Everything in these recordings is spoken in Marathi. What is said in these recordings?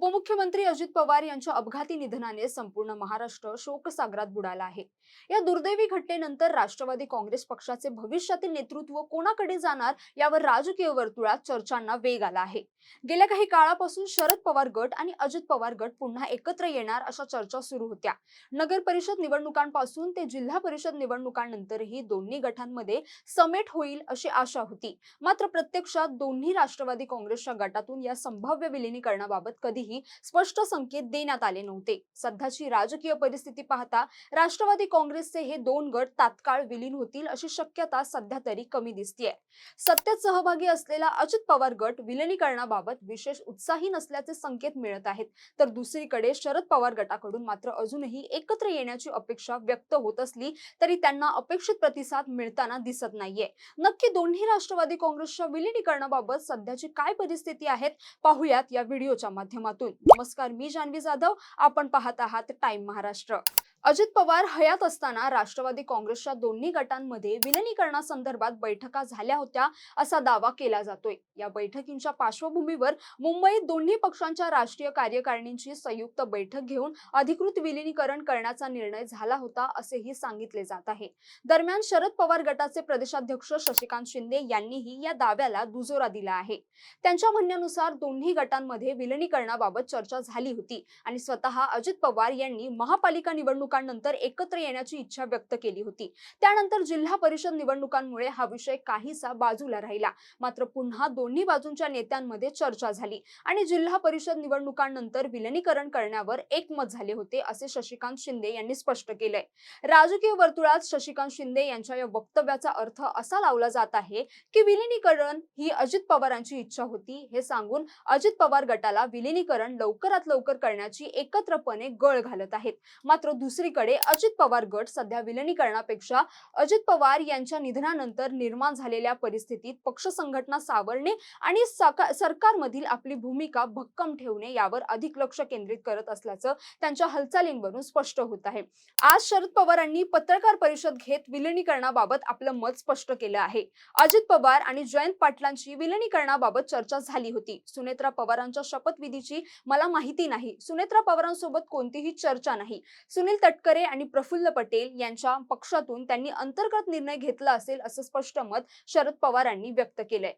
उपमुख्यमंत्री अजित पवार यांच्या अपघाती निधनाने संपूर्ण महाराष्ट्र शोकसागरात बुडाला आहे। या दुर्दैवी घटनेनंतर राष्ट्रवादी काँग्रेस पक्षाचे भविष्यातील नेतृत्व कोणाकडे जाणार यावर राजकीय वर्तुळात चर्चांना वेग आला आहे। गेल्या काही काळापासून शरद पवार गट आणि अजित पवार गट पुन्हा एकत्र येणार अशा चर्चा सुरू होत्या। नगर परिषद निवडणुकांपासून ते जिल्हा परिषद निवडणुकांनंतरही दोन्ही गटांमध्ये समेट होईल अशी आशा होती। मात्र प्रत्यक्षात दोन्ही राष्ट्रवादी काँग्रेसच्या गटातून या संभाव्य विलीनीकरणाबाबत कधीही स्पष्ट संकेत देण्यात आले नव्हते। सध्याची राजकीय परिस्थिती पाहता राष्ट्रवादी काँग्रेसचे हे दोन गट तात्काळ विलीन होतील अशी शक्यता सध्या तरी कमी दिसतेय। सत्तेत सहभागी असलेला अजित पवार गट विलीनीकरणाबाबत विशेष उत्साही नसल्याचे संकेत मिळत आहेत, तर दुसरीकडे शरद पवार गटाकडून मात्र अजूनही एकत्र येण्याची अपेक्षा व्यक्त होत असली तरी त्यांना अपेक्षित प्रतिसाद मिळताना दिसत नाहीये। नक्की दोन्ही राष्ट्रवादी काँग्रेसच्या विलीनीकरणाबाबत सध्याची काय परिस्थिती आहे पाहूयात या व्हिडिओच्या माध्यमातून। नमस्कार, मी जान्हवी जाधव, आपण पाहत आहात टाइम महाराष्ट्र। अजित पवार हयात असताना राष्ट्रवादी काँग्रेसच्या दोन्ही गटांमध्ये विलीनीकरणासंदर्भात बैठका झाल्या होत्या असा दावा केला जातोय। या बैठकींच्या पार्श्वभूमीवर मुंबईत दोन्ही पक्षांच्या राष्ट्रीय कार्यकारिणींची संयुक्त बैठक घेऊन अधिकृत विलीनीकरण करण्याचा निर्णय झाला होता असेही सांगितले जात आहे। दरम्यान शरद पवार गटाचे प्रदेशाध्यक्ष शशिकांत शिंदे यांनीही या दाव्याला दुजोरा दिला आहे। त्यांच्या म्हणण्यानुसार दोन्ही गटांमध्ये विलीनीकरणाबाबत चर्चा झाली होती आणि स्वतः अजित पवार यांनी महापालिका निवडणुकांनंतर एकत्र येण्याची इच्छा व्यक्त केली होती। त्यानंतर जिल्हा परिषद निवडणुकांमुळे हा विषय काहीसा बाजूला राहिला। मात्र पुन्हा दोन्ही बाजूंच्या नेत्यांमध्ये चर्चा झाली आणि जिल्हा परिषद निवडणुकांनंतर विलीनीकरण करण्यावर एकमत झाले होते असे शशिकांत शिंदे यांनी स्पष्ट केलंय। राजकीय वर्तुळात शशिकांत शिंदे यांच्या या वक्तव्याचा अर्थ असा लावला जात आहे की विलीनीकरण ही अजित पवारांची इच्छा होती हे सांगून अजित पवार गटाला विलीनीकरण लवकरात लवकर करण्याची एकत्रपणे गळ घालत आहेत। मात्र दुसरीकडे अजित पवार गट सध्या विलीनीकरणापेक्षा अजित पवार यांच्या निधनानंतर निर्माण झालेल्या परिस्थितीत पक्ष संघटना सावरणे आणि सरकारमधील आपली भूमिका भक्कम ठेवणे यावर अधिक लक्ष केंद्रित करत असल्याचं त्यांच्या हालचालींवरून स्पष्ट होत आहे। आज शरद पवारांनी पत्रकार परिषद घेत विलीनीकरणाबाबत आपलं मत स्पष्ट केलं आहे। अजित पवार आणि जयंत पाटलांची विलीनीकरणाबाबत चर्चा झाली होती। सुनेत्रा पवारांच्या शपथविधीची मला माहिती नाही। सुनेत्रा पवारांसोबत कोणतीही चर्चा नाही। सुनील तटकरे आणि प्रफुल्ल पटेल यांच्या पक्षातून त्यांनी अंतर्गत निर्णय घेतला असेल असं स्पष्ट मत शरद पवारांनी व्यक्त केलंय।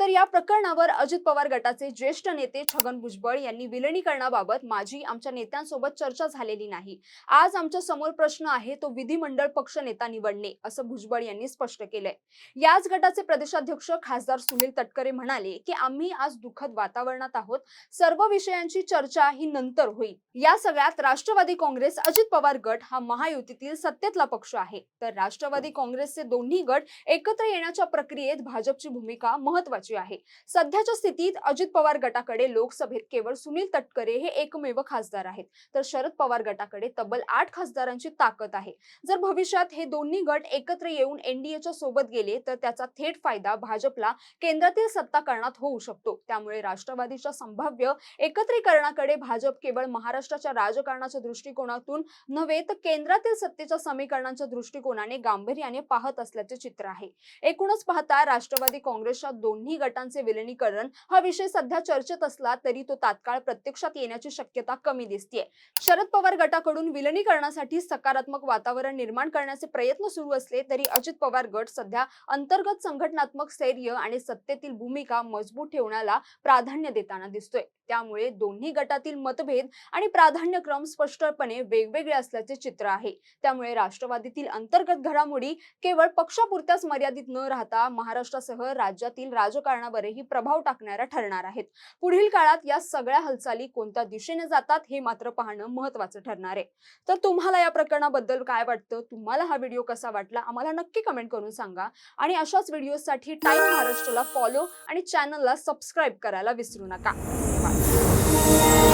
तर या प्रकरणावर अजित पवार गटाचे ज्येष्ठ नेते छगन भुजबळ यांनी विलीनीकरणाबाबत माझी आमच्या नेत्यांसोबत चर्चा झालेली नाही। आज आमच्या समोर प्रश्न आहे तो विधिमंडळ पक्ष नेता निवडणे असं भुजबळ यांनी स्पष्ट केलंय। याच गटाचे प्रदेशाध्यक्ष खासदार सुनील तटकरे म्हणाले की आम्ही आज दुःखद वातावरणात आहोत। सर्व विषयांची चर्चा ही नंतर होईल। या सगळ्यात राष्ट्रवादी काँग्रेस अजित पवार गट हा महायुतीतील सत्तेतला पक्ष आहे, तर राष्ट्रवादी काँग्रेसचे दोन्ही गट एकत्र येण्याच्या प्रक्रियेत भाजपची भूमिका महत्त्वाची आहे। सध्याच्या स्थितीत अजित पवार गटाकडे लोकसभेत केवळ सुनील तटकरे हे एकमेव खासदार आहेत, तर शरद पवार गटाकडे तब्बल 8 खासदारांची ताकद आहे। जर भविष्यात हे दोन्ही गट एकत्र येऊन एनडीएच्या सोबत गेले तर त्याचा थेट फायदा भाजपला केंद्रातील सत्ता करण्यात होऊ शकतो। त्यामुळे राष्ट्रवादीच्या संभाव्य एकत्रीकरणाकडे भाजप केवळ महाराष्ट्राच्या राजकारणाच्या दृष्टिकोनातून नव्हे तर केंद्रातील सत्तेच्या समीकरणांच्या दृष्टिकोनाने गांभीर्याने पाहत असल्याचे चित्र आहे। एकूणच पाहता राष्ट्रवादी काँग्रेसच्या दोन्ही गटांचे विलीनीकरण हा विषय सध्या चर्चेत असला तरी तो तात्काळ प्रत्यक्षात येण्याची शक्यता कमी दिसतेय। शरद पवार गटाकडून विलीनीकरणासाठी सकारात्मक वातावरण निर्माण करण्याचे प्रयत्न सुरू असले तरी अजित पवार गट सध्या अंतर्गत संघटनात्मक स्थैर्य आणि सत्तेतील भूमिका मजबूत ठेवण्याला प्राधान्य देताना दिसतोय। त्यामुळे दोन्ही गटातील मतभेद आणि प्राधान्यक्रम स्पष्टपणे वेगवेगळे असल्याचे चित्र आहे। त्यामुळे राष्ट्रवादीतील अंतर्गत घडामोडी केवळ पक्षापुरत्याच मर्यादित न राहता महाराष्ट्रासह राज्यातील राजकारणावरही प्रभाव टाकणाऱ्या ठरणार आहेत। पुढील काळात या सगळ्या हालचाली कोणत्या दिशेने जातात हे मात्र पाहणं महत्त्वाचं ठरणार आहे। तर तुम्हाला या प्रकरणाबद्दल काय वाटतं? तुम्हाला हा व्हिडिओ कसा वाटला आम्हाला नक्की कमेंट करून सांगा आणि अशाच व्हिडिओसाठी टाइम महाराष्ट्रला फॉलो आणि चॅनलला सबस्क्राइब करायला विसरू नका। धन्यवाद।